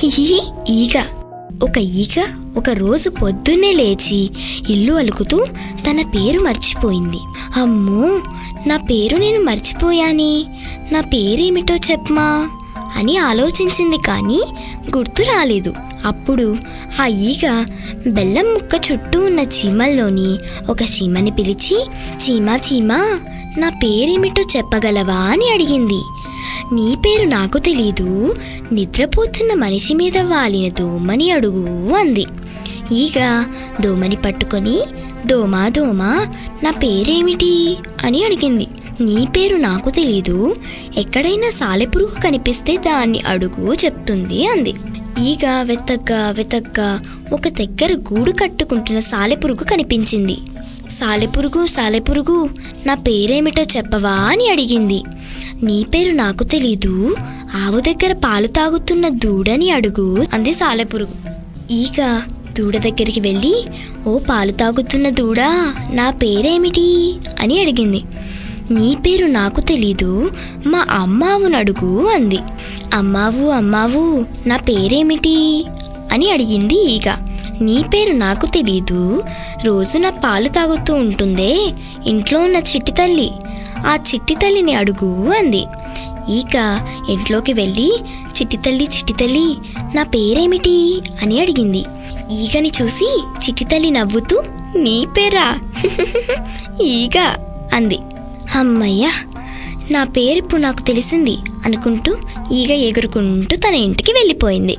ఈగ. ఈగ ఒక రోజు పొద్దున్నే లేచి ఇల్లు అలుకుతూ తన పేరు మర్చిపోయింది. అమ్మో, నా పేరు నేను మర్చిపోయానే, నా పేరేమిటో చెప్పమా అని ఆలోచించింది, కానీ గుర్తు రాలేదు. అప్పుడు ఆ ఈగ బెల్లం ముక్క చుట్టూ ఉన్న చీమల్లోని ఒక చీమని పిలిచి, చీమా చీమా, నా పేరేమిటో చెప్పగలవా అని అడిగింది. నీ పేరు నాకు తెలీదు, నిద్రపోతున్న మనిషి మీద వాలిన దోమని అడుగు అంది. ఈగ దోమని పట్టుకొని, దోమా దోమా, నా పేరేమిటి అని అడిగింది. నీ పేరు నాకు తెలీదు, ఎక్కడైనా సాలెపురుగు కనిపిస్తే దాన్ని అడుగు చెప్తుంది అంది. ఈగ వెతగ్గా వెతగ్గా ఒక దగ్గర గూడు కట్టుకుంటున్న సాలెపురుగు కనిపించింది. సాలెపురుగు సాలెపురుగు, నా పేరేమిటో చెప్పవా అని అడిగింది. నీ పేరు నాకు తెలీదు, ఆవు దగ్గర పాలు తాగుతున్న దూడని అడుగు అంది సాలెపురుగు. ఈగ దూడ దగ్గరికి వెళ్ళి, ఓ పాలు తాగుతున్న దూడా, నా పేరేమిటి అని అడిగింది. నీ పేరు నాకు తెలీదు, మా అమ్మావును అడుగు అంది. అమ్మావు అమ్మావు, నా పేరేమిటి అని అడిగింది ఈగ. నీ పేరు నాకు తెలీదు, రోజు నా పాలు తాగుతూ ఉంటుందే ఇంట్లో ఉన్న చిట్టి తల్లి, ఆ చిట్టి తల్లిని అడుగు అంది. ఈగ ఇంట్లోకి వెళ్ళి, చిట్టి తల్లి, నా పేరేమిటి అని అడిగింది. ఈగని చూసి చిట్టి తల్లి నవ్వుతూ, నీ పేరా ఈగ అంది. అమ్మయ్య, నా పేరిప్పుడు నాకు తెలిసింది అనుకుంటూ ఈగ ఎగురుకుంటూ తన ఇంటికి వెళ్ళిపోయింది.